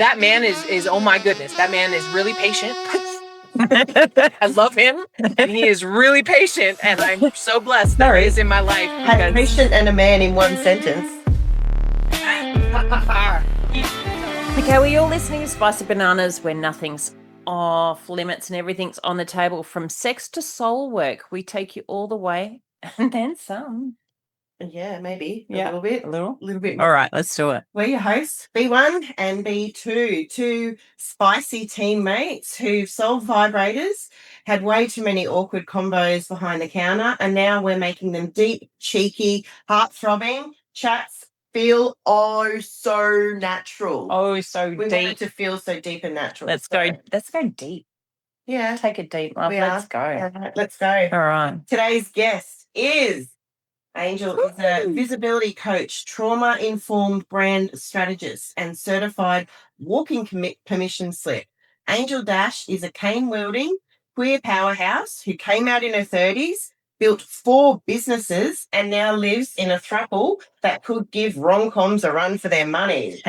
that man is oh my goodness, that man is really patient. I love him, and he is really patient, and I'm so blessed that he is in my life. Had patient and a man in one sentence. Okay, well, you're listening to Spicy Bananas, where nothing's off limits and everything's on the table. From sex to soul work, we take you all the way and then some. Yeah, maybe Yeah, a little bit. A little bit more. All right, let's do it. We're your hosts, B1 and B2, two spicy teammates who've sold vibrators, had way too many awkward combos behind the counter, and now we're making them deep, cheeky, heart-throbbing chats feel so natural. Oh, so we want deep. it to feel so deep and natural. Let's go deep. Yeah. Take it deep, love. Let's go. All right, let's go. All right. Today's guest is Angel. Is a visibility coach, trauma-informed brand strategist, and certified walking permission slip. Angel Dash is a cane-wielding queer powerhouse who came out in her 30s, built 4 businesses, and now lives in a throuple that could give rom-coms a run for their money.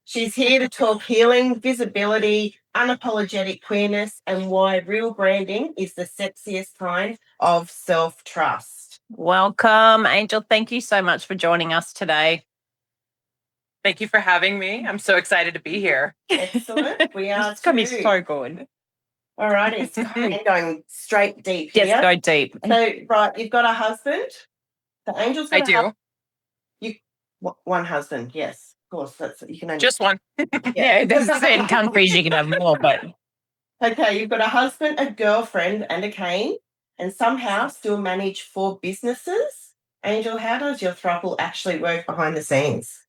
She's here to talk healing, visibility, unapologetic queerness, and why real branding is the sexiest kind of self-trust. Welcome, Angel. Thank you so much for joining us today. Thank you for having me. I'm so excited to be here. Excellent. We are. It's going to be so good. All righty. It's going straight deep here. Yes, go deep. So, right, you've got a husband. The Angel's got one husband, yes. Of course, that's you can only just one. Yeah, there's certain countries you can have more, but okay, you've got a husband, a girlfriend, and a cane, and somehow still manage 4 businesses. Angel, how does your throuple actually work behind the scenes?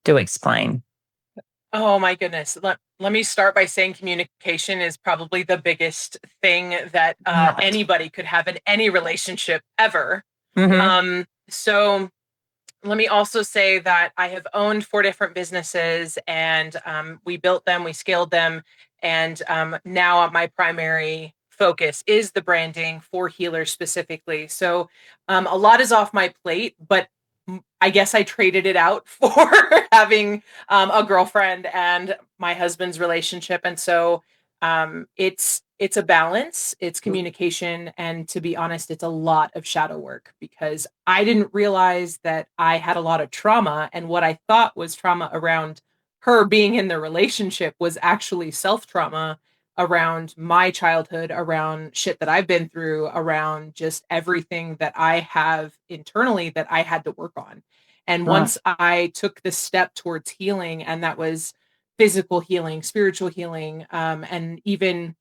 Do explain. Oh my goodness. Let me start by saying communication is probably the biggest thing that anybody could have in any relationship ever. Mm-hmm. So let me also say that I have owned 4 different businesses, and we built them, we scaled them, and now my primary focus is the branding for healers specifically. So a lot is off my plate, but I guess I traded it out for having a girlfriend and my husband's relationship. And so it's a balance, it's communication. And to be honest, it's a lot of shadow work because I didn't realize that I had a lot of trauma, and what I thought was trauma around her being in the relationship was actually self-trauma around my childhood, around shit that I've been through, around just everything that I have internally that I had to work on. And once I took the step towards healing, and that was physical healing, spiritual healing, and even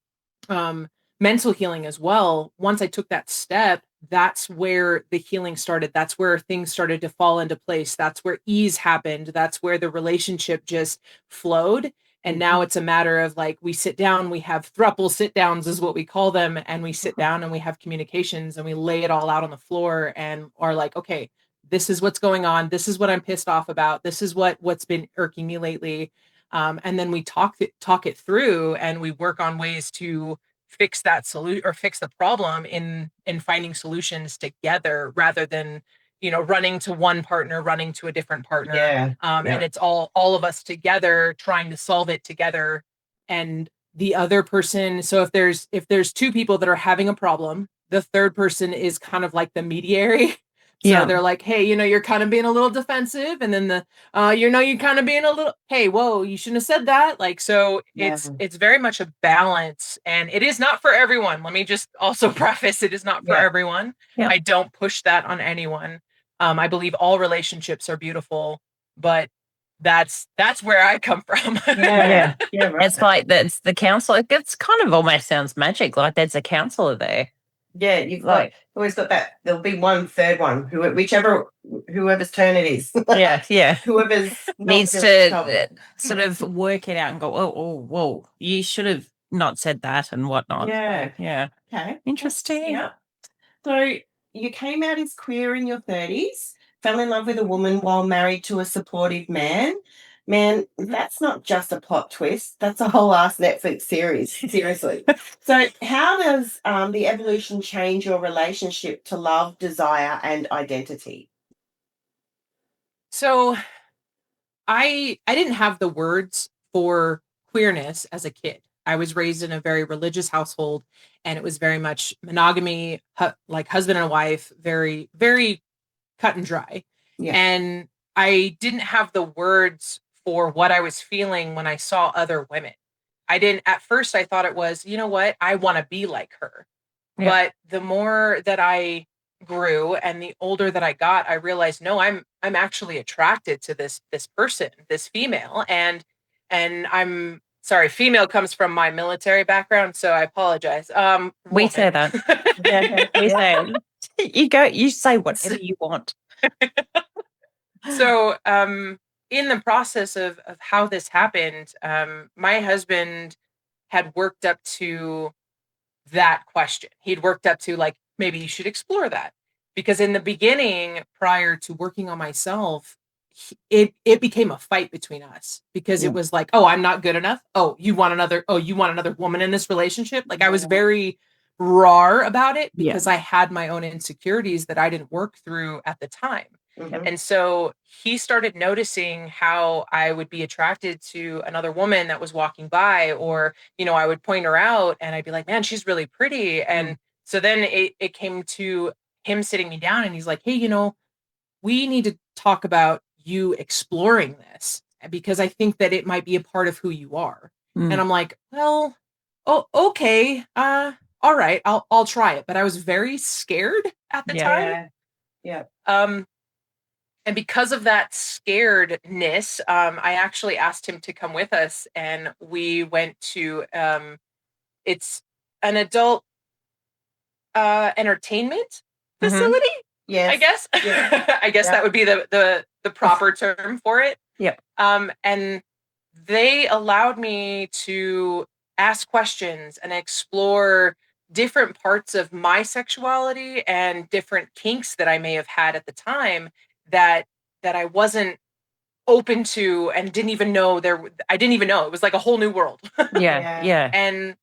mental healing as well, once I took that step, that's where the healing started. That's where things started to fall into place. That's where ease happened. That's where the relationship just flowed. And now it's a matter of like, we sit down, we have throuple sit downs is what we call them. And we sit down and we have communications and we lay it all out on the floor and are like, okay, this is what's going on. This is what I'm pissed off about. This is what's been irking me lately. And then we talk it through, and we work on ways to fix that solution or fix the problem in finding solutions together rather than, running to one partner, running to a different partner. And it's all of us together trying to solve it together. And the other person, so if there's 2 people that are having a problem, the third person is kind of like the mediary. So they're like, hey, you're kind of being a little defensive. And then you're kind of being a little, hey, whoa, you shouldn't have said that. Like, so it's very much a balance, and it is not for everyone. Let me just also preface, it is not for everyone. I don't push that on anyone. I believe all relationships are beautiful, but that's where I come from. Right. It's like that's the counselor. It's kind of almost sounds magic. Like there's a counselor there. Yeah, you've always got that. There'll be one third one, whoever's turn it is. Yeah. Whoever's needs to sort of work it out and go, whoa, you should have not said that and whatnot. Yeah. Okay. Interesting. Yeah. So you came out as queer in your 30s, fell in love with a woman while married to a supportive man. Man, that's not just a plot twist. That's a whole ass Netflix series. Seriously. So how does the evolution change your relationship to love, desire, and identity? So I didn't have the words for queerness as a kid. I was raised in a very religious household, and it was very much monogamy, like husband and wife, very, very cut and dry. Yeah. And I didn't have the words for what I was feeling when I saw other women. I didn't, at first, I thought it was, you know what, I want to be like her. Yeah. But the more that I grew and the older that I got, I realized, no, I'm actually attracted to this person, this female. And I'm sorry, female comes from my military background, so I apologize. We say Woman. that. Yeah, we say it. You say whatever you want. So, in the process of how this happened, my husband had worked up to that question. He'd worked up to, like, maybe you should explore that. Because in the beginning, prior to working on myself, it became a fight between us, because it was like, oh, I'm not good enough. Oh, you want another woman in this relationship? Like, I was very raw about it because I had my own insecurities that I didn't work through at the time. Mhm. And so he started noticing how I would be attracted to another woman that was walking by, or, I would point her out and I'd be like, man, she's really pretty. And so then it came to him sitting me down, and he's like, hey, we need to talk about you exploring this, because I think that it might be a part of who you are. And I'm like, well, oh, okay. All right, I'll try it. But I was very scared at the time. Yeah. And because of that scaredness, I actually asked him to come with us, and we went to it's an adult entertainment facility. Yes. I guess. Yeah. I guess that would be the proper term for it. Yep. And they allowed me to ask questions and explore different parts of my sexuality and different kinks that I may have had at the time that I wasn't open to, and didn't even know I didn't even know. It was like a whole new world. Yeah. And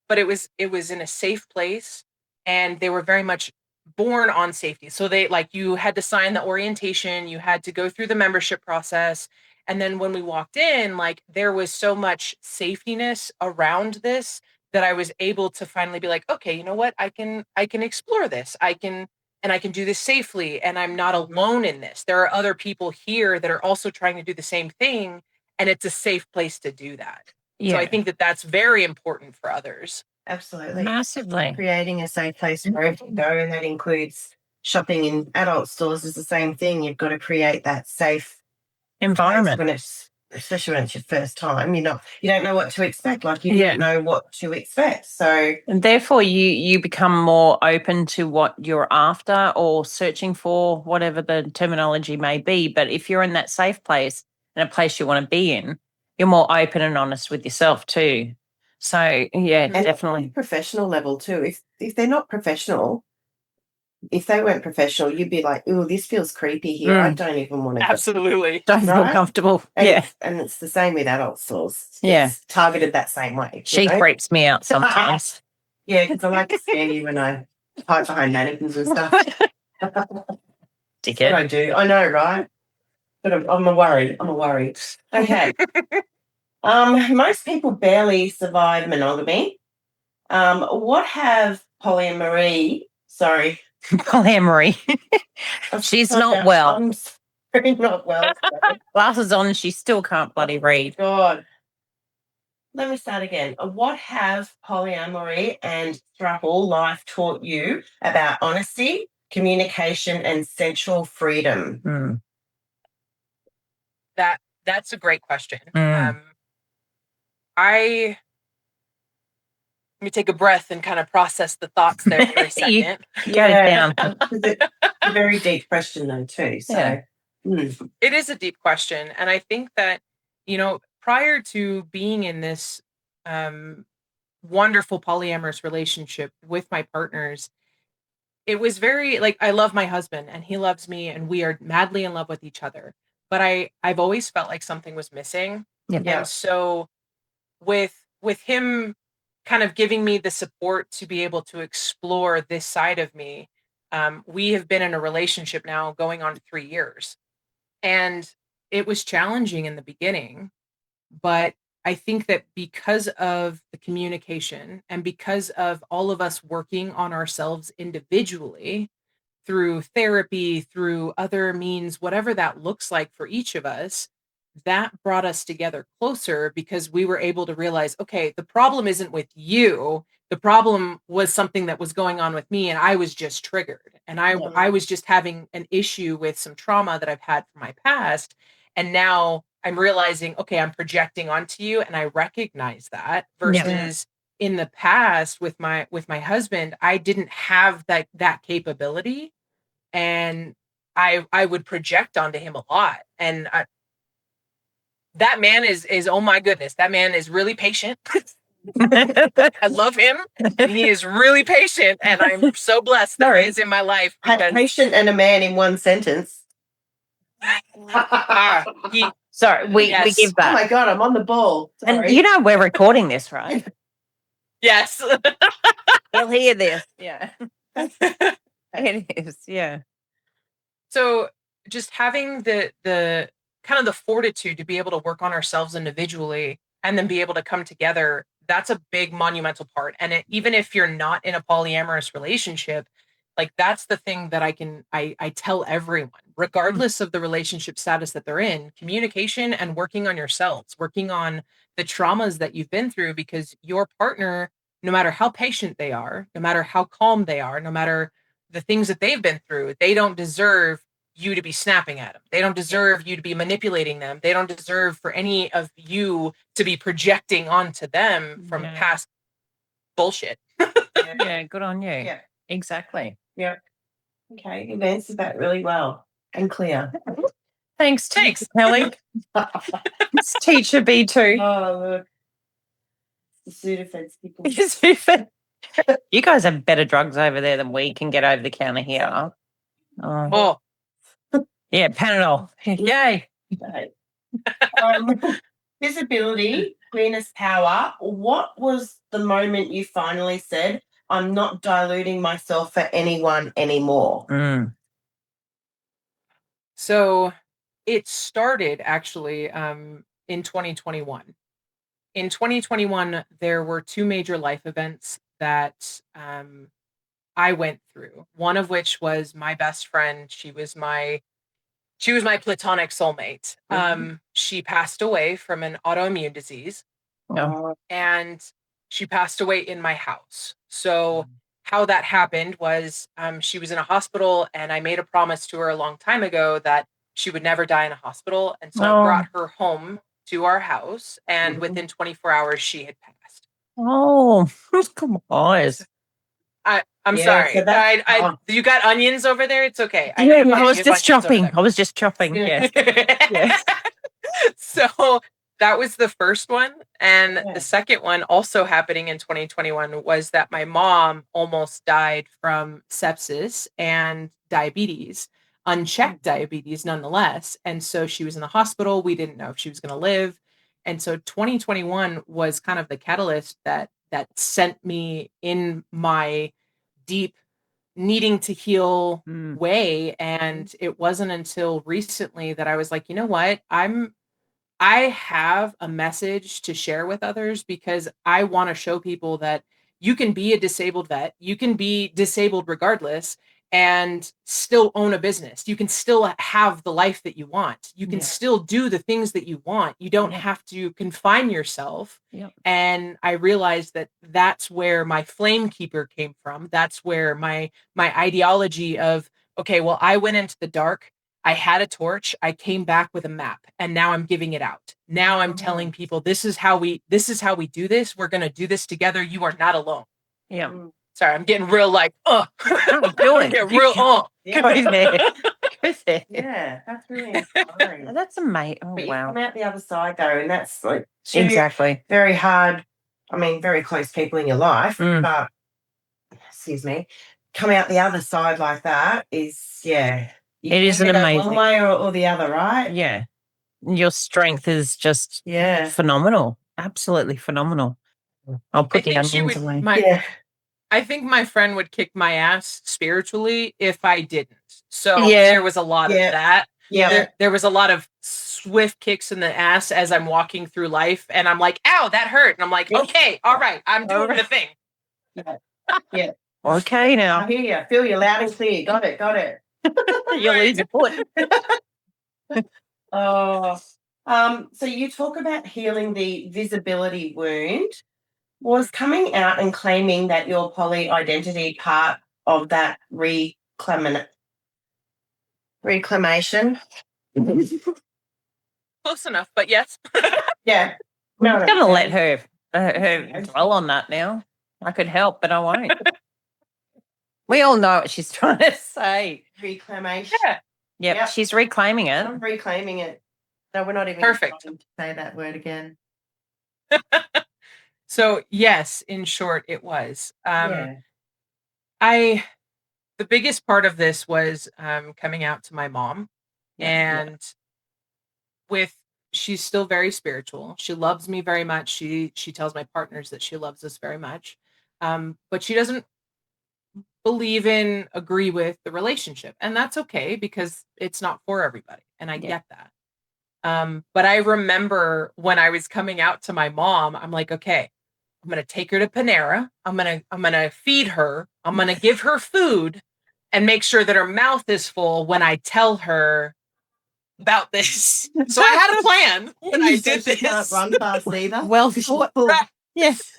but it was in a safe place, and they were very much born on safety. So they, like, you had to sign the orientation, you had to go through the membership process, and then when we walked in, like, there was so much safetiness around this that I was able to finally be like, okay, you know what, I can explore this, I can do this safely, and I'm not alone in this. There are other people here that are also trying to do the same thing, and it's a safe place to do that. So I think that that's very important for others. Absolutely. Massively. Creating a safe place wherever you go, and that includes shopping in adult stores, is the same thing. You've got to create that safe Environment. especially when it's your first time. You don't know what to expect. Like, you didn't know what to expect. So, and therefore you become more open to what you're after, or searching for, whatever the terminology may be. But if you're in that safe place, and a place you want to be in, you're more open and honest with yourself too. So yeah, definitely. Professional level too. If they're not professional, if they weren't professional, you'd be like, oh, this feels creepy here. I don't even want to. Absolutely. Don't feel comfortable. And it's the same with adult stores. It's targeted that same way. She creeps me out sometimes. Yeah, because I like to scare you when I hide behind mannequins and stuff. Dickhead. What I do. I know, right? But I'm a worry. Okay. Most people barely survive monogamy. What have polyamory? Sorry. Polyamory. She's not well. I'm very not well. Glasses on, and she still can't bloody read. God. Let me start again. What have polyamory and throuple life taught you about honesty, communication, and sensual freedom? That's a great question. Let me take a breath and kind of process the thoughts there for a second. Down. It's a very deep question though too. So it is a deep question. And I think that, prior to being in this wonderful polyamorous relationship with my partners, it was very, like, I love my husband and he loves me and we are madly in love with each other. But I've always felt like something was missing. And so with him kind of giving me the support to be able to explore this side of me, we have been in a relationship now going on 3 years. And it was challenging in the beginning, but I think that because of the communication and because of all of us working on ourselves individually through therapy, through other means, whatever that looks like for each of us, that brought us together closer because we were able to realize, okay, the problem isn't with you. The problem was something that was going on with me, and I was just triggered. And I was just having an issue with some trauma that I've had from my past. And now I'm realizing, okay, I'm projecting onto you, and I recognize that versus in the past with my husband, I didn't have that capability, and I would project onto him a lot. And that man is oh my goodness, that man is really patient. I love him. And he is really patient, and I'm so blessed that he is in my life. Patient and a man in one sentence. Sorry, we give that. Oh my God, I'm on the ball. Sorry. And you know we're recording this, right? Yes. He'll hear this. Yeah. It is, yeah. So just having the kind of the fortitude to be able to work on ourselves individually and then be able to come together, that's a big monumental part. And even if you're not in a polyamorous relationship, like that's the thing that I tell everyone, regardless of the relationship status that they're in, communication and working on yourselves, working on the traumas that you've been through, because your partner, no matter how patient they are, no matter how calm they are, no matter the things that they've been through, they don't deserve you to be snapping at them. They don't deserve you to be manipulating them. They don't deserve for any of you to be projecting onto them from past bullshit. Yeah, good on you. Yeah. Exactly. Yeah. Okay, you've answered that really well and clear. Thanks, Kelly. It's teacher B2. Oh, look. The Sudafeds people. You guys have better drugs over there than we can get over the counter here. Oh. Yeah, Panadol. Yay. Visibility, queerness, power. What was the moment you finally said, I'm not diluting myself for anyone anymore? So it started actually in 2021. In 2021, there were two major life events that I went through. One of which was my best friend. She was my platonic soulmate. She passed away from an autoimmune disease. And she passed away in my house. So how that happened was she was in a hospital, and I made a promise to her a long time ago that she would never die in a hospital. And so I brought her home to our house, and within 24 hours, she had passed. Oh, come on. I'm sorry. So you got onions over there? It's okay. I was just chopping. Yes. Yeah. So that was the first one. And the second one, also happening in 2021, was that my mom almost died from sepsis and diabetes, unchecked diabetes nonetheless. And so she was in the hospital. We didn't know if she was going to live. And so 2021 was kind of the catalyst that sent me in my deep needing to heal way. And it wasn't until recently that I was like, you know what? I have a message to share with others, because I want to show people that you can be a disabled vet, you can be disabled regardless, and still own a business. You can still have the life that you want. You can still do the things that you want. You don't have to confine yourself. And I realized that that's where my flame keeper came from. That's where my ideology of, okay, well, I went into the dark. I had a torch. I came back with a map, and now I'm giving it out. Now I'm telling people, this is how we do this. We're going to do this together. You are not alone. Yeah. Sorry, I'm getting real like, I'm doing it. Real, Yeah, that's really inspiring. That's amazing. Oh, but wow. you come out the other side though, and that's like exactly very hard. I mean, very close people in your life, but excuse me, come out the other side like that is it is an amazing one way or the other, right? Yeah, your strength is just phenomenal, absolutely phenomenal. I'll put the onions away. I think my friend would kick my ass spiritually if I didn't. So there was a lot of that. Yeah. There was a lot of swift kicks in the ass as I'm walking through life, and I'm like, ow, that hurt. And I'm like, okay, all right, I'm doing the thing. Yeah. Okay, I now hear you. Feel you loud and clear. Got it. you'll lose your foot. Oh, so you talk about healing the visibility wound. Was coming out and claiming that your poly identity part of that reclamation? Close enough, but yes. Yeah. I'm No, going to let okay. her dwell on that now. I could help, but I won't. We all know what she's trying to say. Reclamation. Yeah. Yep. She's reclaiming it. I'm reclaiming it. No, we're not even Perfect. trying to say that word again. So yes, in short, it was. Yeah. The biggest part of this was coming out to my mom, and she's still very spiritual. She loves me very much. She tells my partners that she loves us very much, but she doesn't agree with the relationship, and that's okay because it's not for everybody, and I get that. But I remember when I was coming out to my mom, I'm like, okay, I'm going to take her to Panera. I'm going to feed her. I'm going to give her food and make sure that her mouth is full when I tell her about this. So I had a plan when I did this. Can't run fast either. Well thought. Right. Yes.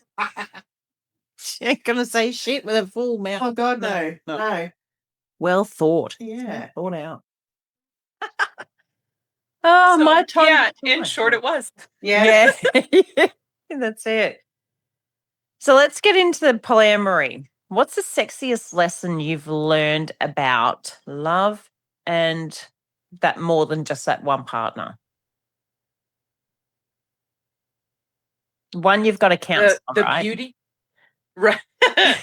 She ain't going to say shit with a full mouth. Oh God, no. Well thought. Yeah. Thought out. Oh, So, my time. Yeah, in short, it was. Yeah. That's it. So let's get into the polyamory. What's the sexiest lesson you've learned about love and that more than just that one partner? One you've got to counsel, The right? beauty. Right.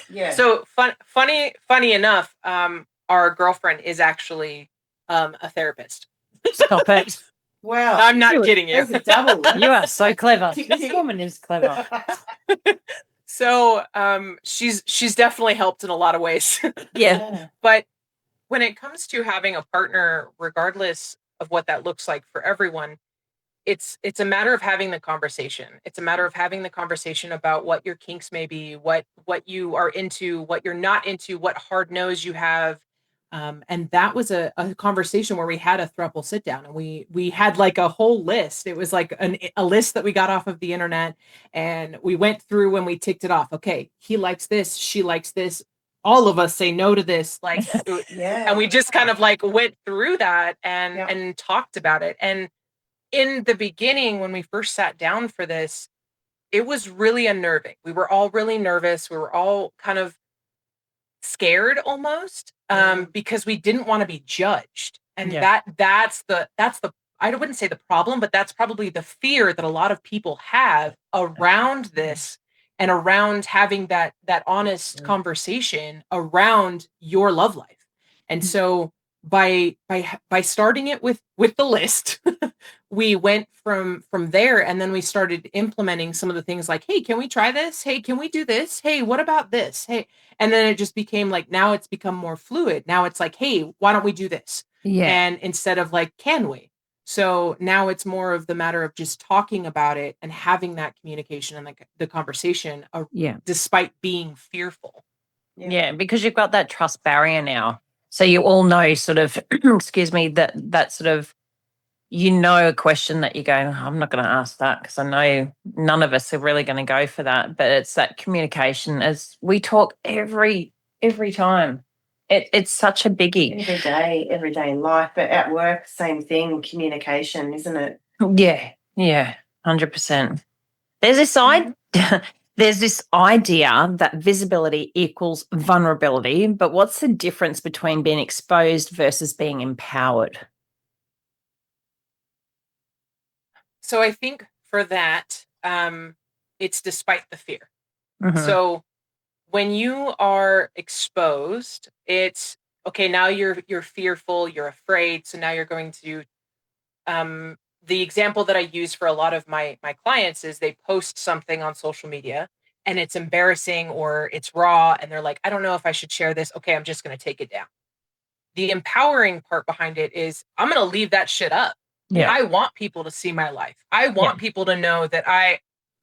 Yeah. So funny enough, our girlfriend is actually a therapist. Stop it. Wow. I'm not kidding you. There's a double. You are so clever. This woman is clever. So she's definitely helped in a lot of ways. Yeah. But when it comes to having a partner, regardless of what that looks like for everyone, it's a matter of having the conversation. It's a matter of having the conversation about what your kinks may be, what you are into, what you're not into, what hard no's you have. And that was a conversation where we had a throuple sit down, and we had like a whole list. It was like a list that we got off of the internet, and we went through and we ticked it off. Okay, he likes this, she likes this. All of us say no to this, like, Yeah. and we just kind of like went through that and Yep. and talked about it. And in the beginning, when we first sat down for this, it was really unnerving. We were all really nervous. We were all kind of scared almost, because we didn't want to be judged. And that's the I wouldn't say the problem, but that's probably the fear that a lot of people have around this, and around having that honest conversation around your love life. And so by starting it with the list, we went from there, and then we started implementing some of the things like, hey, can we try this? Hey, can we do this? Hey, what about this? Hey, and then it just became like, now it's become more fluid. Now it's like, hey, why don't we do this? Yeah. And instead of like, can we? So now it's more of the matter of just talking about it and having that communication and like the conversation, despite being fearful. Yeah, because you've got that trust barrier now. So you all know sort of, excuse me, that sort of, a question that you go, I'm not going to ask that because I know none of us are really going to go for that. But it's that communication, as we talk every time. It's such a biggie. Every day in life, but at work, same thing, communication, isn't it? Yeah, 100%. There's this there's this idea that visibility equals vulnerability, but what's the difference between being exposed versus being empowered? So I think for that, it's despite the fear. Mhm. So when you are exposed, it's okay. Now you're fearful, you're afraid. So now you're going to, the example that I use for a lot of my clients is they post something on social media and it's embarrassing or it's raw, and they're like, I don't know if I should share this. Okay, I'm just going to take it down. The empowering part behind it is, I'm going to leave that shit up. Yeah. I want people to see my life. I want people to know that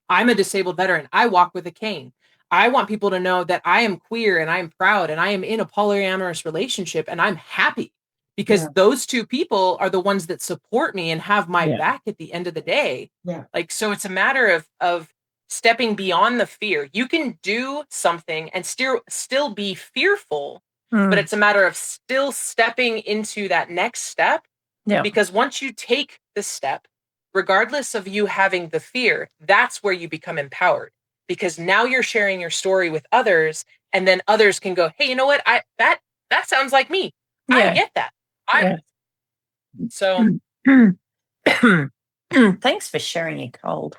I'm a disabled veteran. I walk with a cane. I want people to know that I am queer and I am proud and I am in a polyamorous relationship and I'm happy because those two people are the ones that support me and have my back at the end of the day. Yeah. Like, so it's a matter of stepping beyond the fear. You can do something and still be fearful, but it's a matter of still stepping into that next step. Yeah. Because once you take the step, regardless of you having the fear, that's where you become empowered. Because now you're sharing your story with others, and then others can go, "Hey, you know what? That sounds like me. I get that." So Thanks for sharing your cold.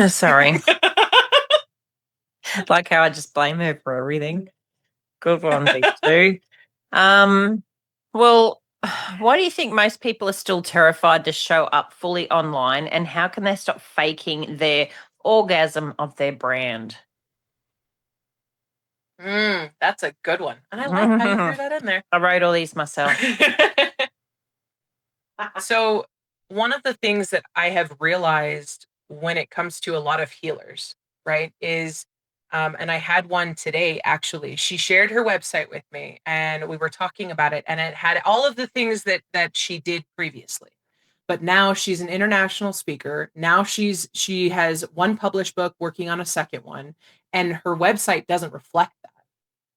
Sorry. Like how I just blame her for everything. Good one, V2. Well, why do you think most people are still terrified to show up fully online, and how can they stop faking their orgasm of their brand? that's a good one. And I like how you threw that in there. I wrote all these myself. So one of the things that I have realized when it comes to a lot of healers, right, is and I had one today actually. She shared her website with me and we were talking about it, and it had all of the things that she did previously. But now she's an international speaker. Now she has one published book, working on a second one, and her website doesn't reflect that.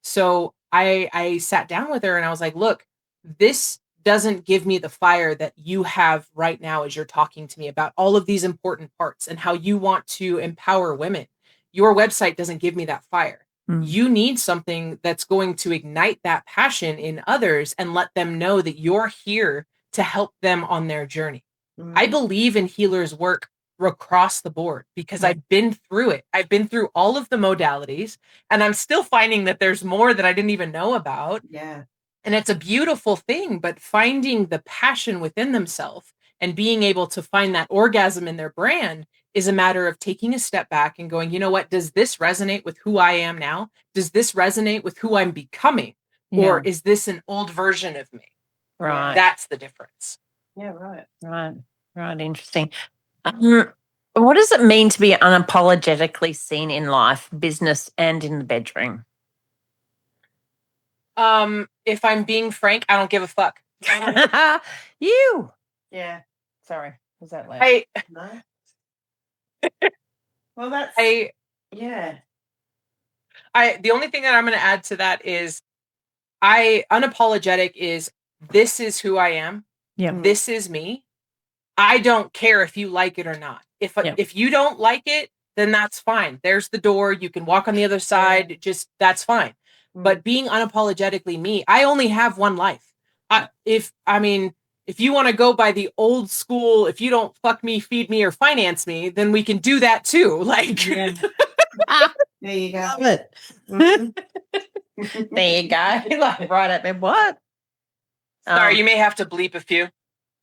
So I sat down with her and I was like, look, this doesn't give me the fire that you have right now as you're talking to me about all of these important parts and how you want to empower women. Your website doesn't give me that fire. You need something that's going to ignite that passion in others and let them know that you're here to help them on their journey. I believe in healers' work across the board because I've been through it. I've been through all of the modalities, and I'm still finding that there's more that I didn't even know about. Yeah. And it's a beautiful thing, but finding the passion within themselves and being able to find that orgasm in their brand is a matter of taking a step back and going, you know what, does this resonate with who I am now? Does this resonate with who I'm becoming? Or is this an old version of me? Right. That's the difference. Yeah, right. Right. Interesting. What does it mean to be unapologetically seen in life, business, and in the bedroom? If I'm being frank, I don't give a fuck. You. Yeah. Sorry. Was that loud? No. Well, that's yeah. The only thing that I'm going to add to that is unapologetic is this is who I am. Yeah. This is me. I don't care if you like it or not. If you don't like it, then that's fine. There's the door. You can walk on the other side. Just that's fine. But being unapologetically me, I only have one life. If you want to go by the old school, if you don't fuck me, feed me, or finance me, then we can do that too. Like, there you go. Love it. There you go. Like right at me. What? Sorry, you may have to bleep a few.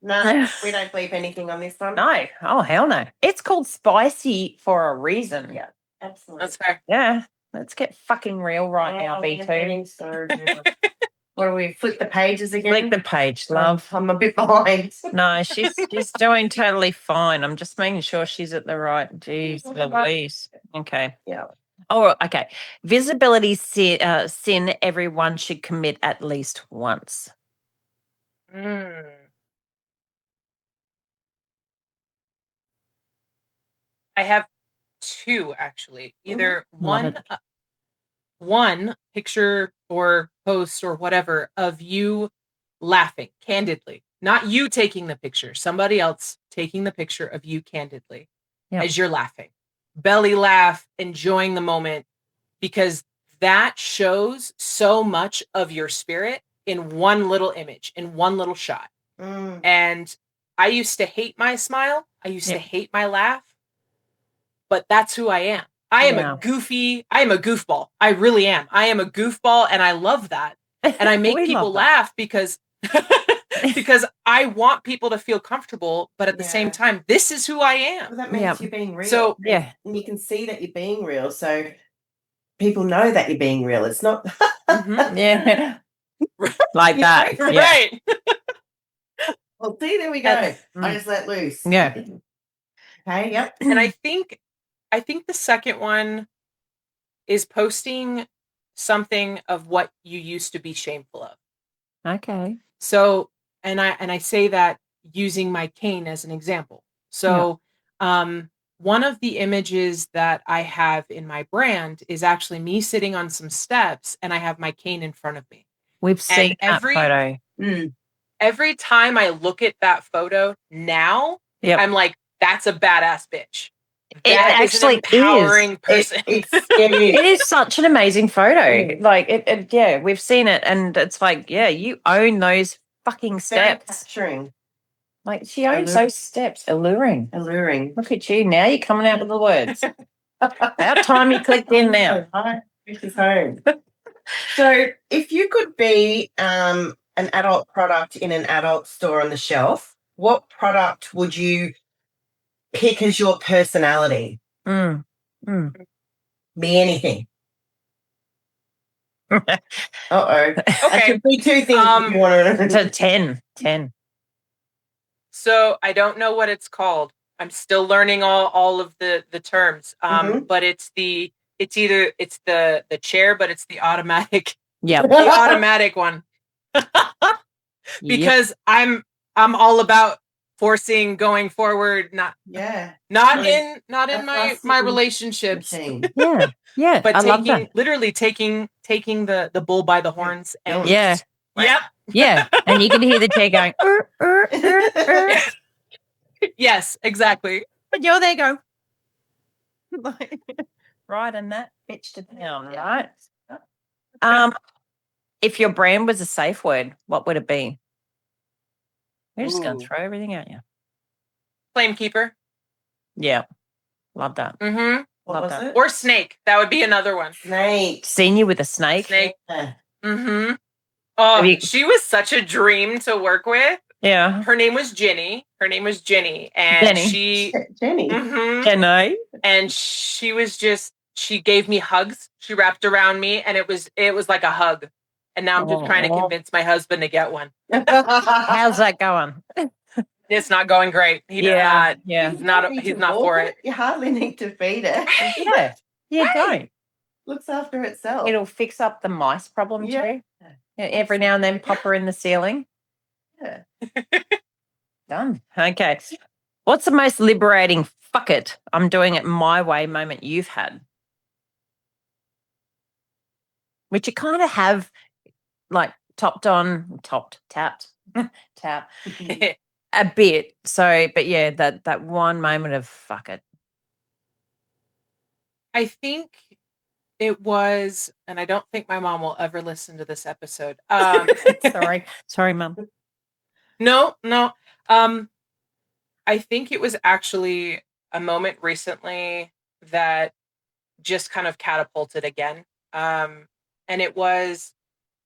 No, we don't bleep anything on this one. No. Oh, hell no. It's called spicy for a reason. Yeah, absolutely. That's fair. Yeah. Let's get fucking real right now, B2. So what do we flip the pages again? Flick the page, love. I'm a bit behind. No, she's doing totally fine. I'm just making sure she's at the right. Jeez, Louise. Okay. Yeah. Oh, okay. Visibility sin everyone should commit at least once. I have two actually. Either one picture or post or whatever of you laughing candidly, not you taking the picture, somebody else taking the picture of you candidly as you're laughing, belly laugh, enjoying the moment, because that shows so much of your spirit in one little image, in one little shot. And I used to hate my smile. I used to hate my laugh, but that's who I am. I am a goofball. I really am. I am a goofball, and I love that. And I make people laugh because I want people to feel comfortable, but at the same time, this is who I am. Well, that means you're being real. So and you can see that you're being real. So people know that you're being real. It's not Yeah. Like that. Right. Well, see, there we go. I just let loose. Yeah. Okay, yep. And I think the second one is posting something of what you used to be shameful of. Okay. So, and I say that using my cane as an example. So, one of the images that I have in my brand is actually me sitting on some steps and I have my cane in front of me. We've seen that photo. Every time I look at that photo now, Yep. I'm like, that's a badass bitch. It That is actually an empowering person. It is such an amazing photo. Like yeah, we've seen it, and it's like, yeah, you own those fucking steps. Capturing. Like she owns those steps. Alluring. Look at you now. You're coming out with the words. About time you clicked in now. This is home. So, if you could be an adult product in an adult store on the shelf, what product would you pick as your personality? Mm. Be anything. Okay. That could be two things if you want to. It's a 10. So I don't know what it's called. I'm still learning all of the terms. But it's either the chair, but it's the automatic. Yeah. The automatic one. Because I'm all about forcing going forward, not in my relationships. Yeah. But I love that. literally taking the bull by the horns and Yeah. Yep. Yeah. And you can hear the chair going, Yes, exactly. But you're there going, right, and that bitch to town, right? If your brand was a safe word, what would it be? We're just going to throw everything at you. Flamekeeper. Yeah. Love that. Mm-hmm. Love that. Or snake. That would be another one. Snake. Seen you with a snake. Snake. Yeah. Mm-hmm. Oh, she was such a dream to work with. Yeah. Her name was Ginny. And Jenny. Mm-hmm. Jenny. And she was she gave me hugs. She wrapped around me and it was like a hug. And now I'm just trying to convince my husband to get one. How's that going? It's not going great. He's not for it. You hardly need to feed it. Yeah. You don't. Looks after itself. It'll fix up the mice problem too. Yeah, every now and then pop her in the ceiling. Yeah. Done. Okay. What's the most liberating fuck it, I'm doing it my way moment you've had? Which you kind of have like tapped a bit. So, but yeah, that one moment of fuck it. I think it was, and I don't think my mom will ever listen to this episode. Sorry, Mum. No. I think it was actually a moment recently that just kind of catapulted again. And it was,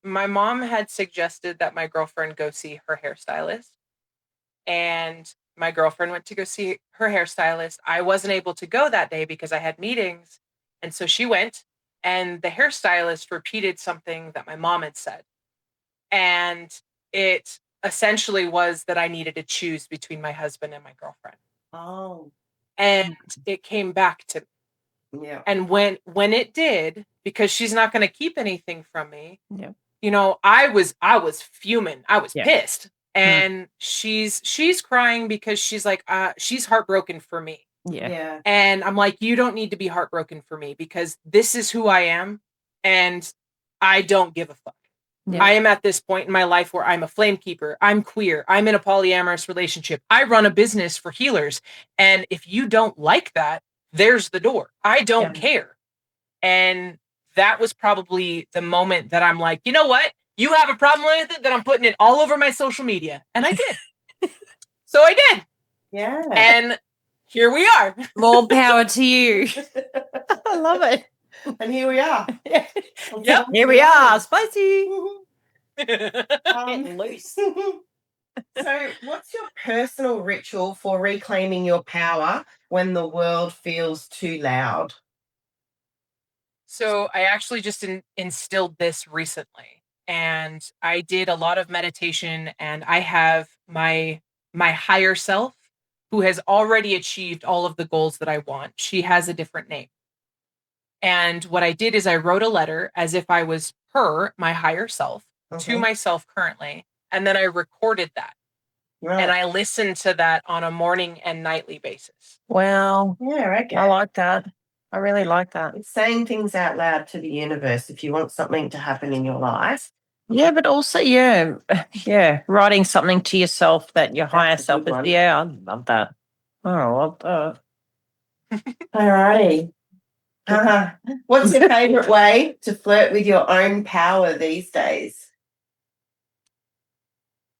my mom had suggested that my girlfriend go see her hairstylist. And my girlfriend went to go see her hairstylist. I wasn't able to go that day because I had meetings. And so she went, and the hairstylist repeated something that my mom had said. And it essentially was that I needed to choose between my husband and my girlfriend. Oh. And it came back to me. Yeah. And when it did, because she's not going to keep anything from me. Yeah. I was fuming. I was pissed. Mm. And she's crying because she's like, she's heartbroken for me. Yeah. And I'm like, you don't need to be heartbroken for me because this is who I am. And I don't give a fuck. Yeah. I am at this point in my life where I'm a flamekeeper. I'm queer. I'm in a polyamorous relationship. I run a business for healers. And if you don't like that, there's the door. I don't care. And that was probably the moment that I'm like, you know what? You have a problem with it, then I'm putting it all over my social media. And I did. So I did. Yeah. And here we are. More power to you. I love it. And here we are. Yep. Here we are. Spicy. Getting loose. So, what's your personal ritual for reclaiming your power when the world feels too loud? So I actually just instilled this recently. and I did a lot of meditation, and I have my higher self who has already achieved all of the goals that I want. She has a different name. And what I did is I wrote a letter as if I was her, my higher self, to myself currently, and then I recorded that. Right. And I listened to that on a morning and nightly basis. Wow. Yeah, okay. I like that. I really like that. It's saying things out loud to the universe if you want something to happen in your life. Yeah, but also, writing something to yourself that your higher That's a self good is. one. Yeah, I love that. Oh, I love that. All righty. What's your favorite way to flirt with your own power these days?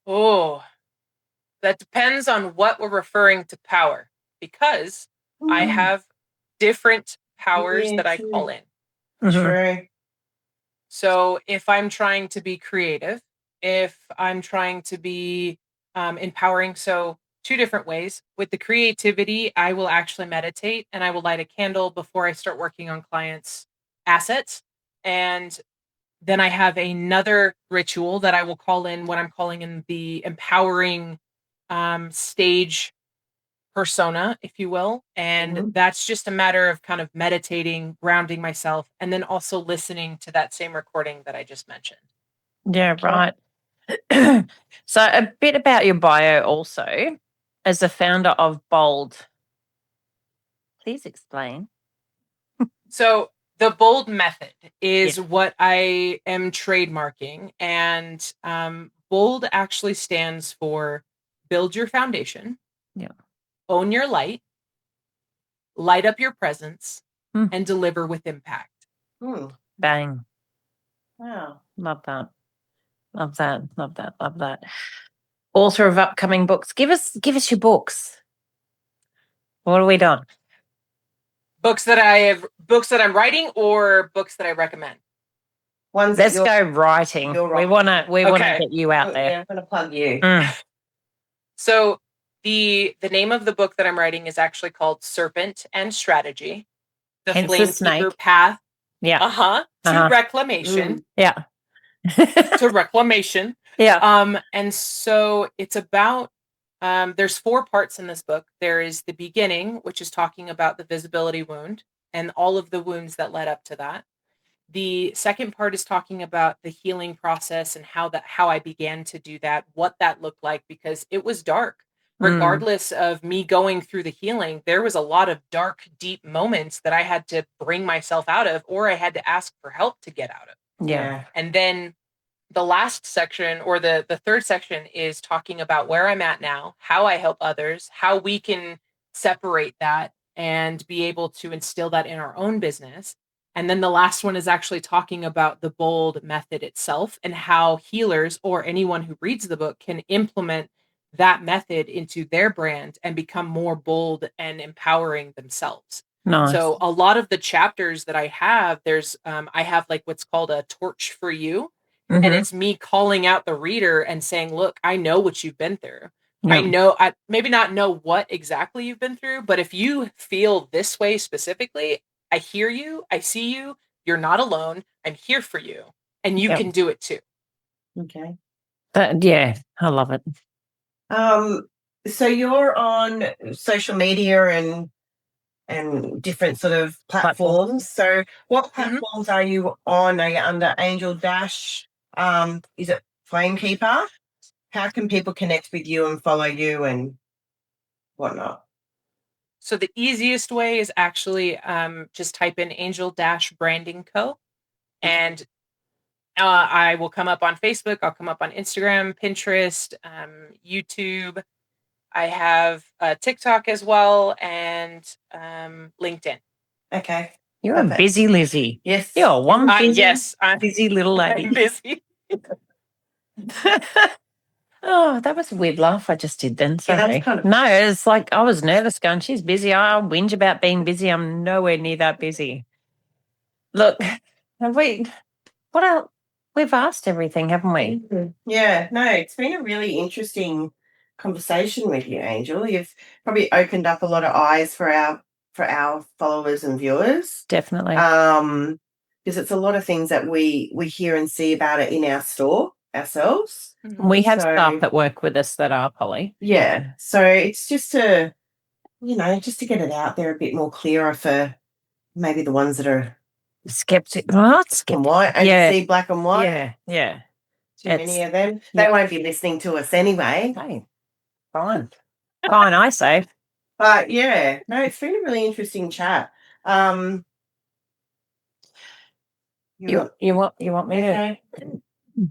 Oh, that depends on what we're referring to power, because I have different powers that I call in. True. So if I'm trying to be creative, if I'm trying to be empowering, so two different ways. With the creativity, I will actually meditate and I will light a candle before I start working on clients' assets. And then I have another ritual that I will call in when I'm calling in the empowering stage persona, if you will. And that's just a matter of kind of meditating, grounding myself, and then also listening to that same recording that I just mentioned. Yeah, right. So a bit about your bio also. As the founder of Bold, please explain. So the bold method is what I am trademarking. And bold actually stands for build your foundation, own your light up your presence, and deliver with impact. Bang. Wow. Love that. Love that. Love that. Love that. Author of upcoming books. Give us your books. What are we doing? Books that I'm writing or books that I recommend? Let's go writing. We wanna get you out there. Yeah, I'm gonna plug you. So the name of the book that I'm writing is actually called Serpent and Strategy. The Hence the Flamekeeper snake. Path. Yeah. To reclamation. Yeah. To reclamation. Yeah. And so it's about there's 4 parts in this book. There is the beginning, which is talking about the visibility wound and all of the wounds that led up to that. The second part is talking about the healing process and how I began to do that, what that looked like, because it was dark. Regardless of me going through the healing, there was a lot of dark, deep moments that I had to bring myself out of, or I had to ask for help to get out of. Yeah. And then the last section, or the third section, is talking about where I'm at now, how I help others, how we can separate that and be able to instill that in our own business. And then the last one is actually talking about the bold method itself and how healers or anyone who reads the book can implement that method into their brand and become more bold and empowering themselves. Nice. So a lot of the chapters that I have, I have like what's called a torch for you. And it's me calling out the reader and saying, look, I know what you've been through. I know, I maybe not know what exactly you've been through, but if you feel this way specifically, I hear you, I see you, you're not alone, I'm here for you, and you can do it too. Okay. Yeah, I love it. So you're on social media and different sort of platforms. So what platforms are you on? Are you under Angel Dash? Is it Flamekeeper? How can people connect with you and follow you and whatnot? So the easiest way is actually just type in Angel Dash Branding Co. And I will come up on Facebook. I'll come up on Instagram, Pinterest, YouTube. I have TikTok as well, and LinkedIn. Okay. You're a busy Lizzie. Yes. You're one I'm busy little lady. I'm busy. Oh, that was a weird laugh I just did then. Yeah, Sorry. No, it's like I was nervous going, she's busy. I whinge about being busy. I'm nowhere near that busy. Look, what else? We've asked everything, haven't we? Yeah, no, it's been a really interesting conversation with you, Angel. You've probably opened up a lot of eyes for our followers and viewers. Definitely. because it's a lot of things that we hear and see about it in our store ourselves. We have So- staff that work with us that are poly. Yeah. So it's just to, just to get it out there a bit more clearer for maybe the ones that are Skeptic. What? black and Skeptic. white. And Yeah. you see black and white. Yeah. Yeah. Too many of them. They won't be listening to us anyway. Hey, fine. Fine, I say. But yeah, no, it's been a really interesting chat. You want me to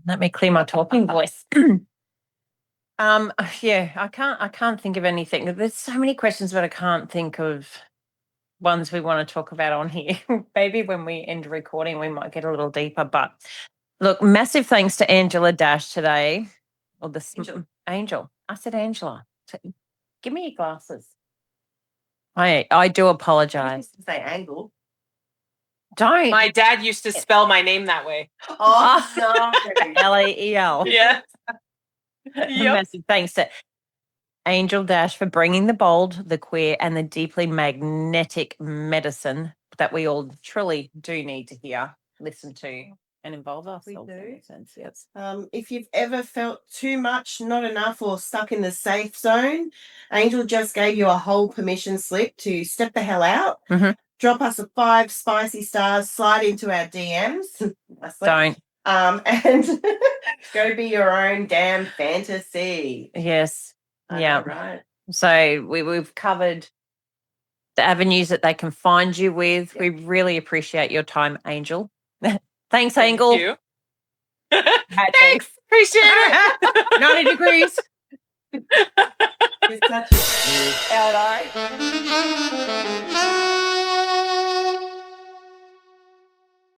let me clear my talking voice. Yeah, I can't think of anything. There's so many questions, but I can't think of ones we want to talk about on here. Maybe when we end recording, we might get a little deeper. But look, massive thanks to Angela Dash today. Or the Angel. I said Angela. Give me your glasses. I do apologize. Say angle. Don't. My dad used to spell my name that way. Oh, no. Lael. Yeah. Yep. Massive thanks to Angel Dash for bringing the bold, the queer, and the deeply magnetic medicine that we all truly do need to hear, listen to, and involve ourselves. We do. In a sense, yes. If you've ever felt too much, not enough, or stuck in the safe zone, Angel just gave you a whole permission slip to step the hell out. Mhm. Drop us a 5 spicy stars, slide into our DMs. Don't. And go be your own damn fantasy. Yes. Yeah. Right. So we've covered the avenues that they can find you with. We really appreciate your time, Angel. Thanks, Angel. Thank you. Thanks. Appreciate it. 90 degrees. It's such a Out.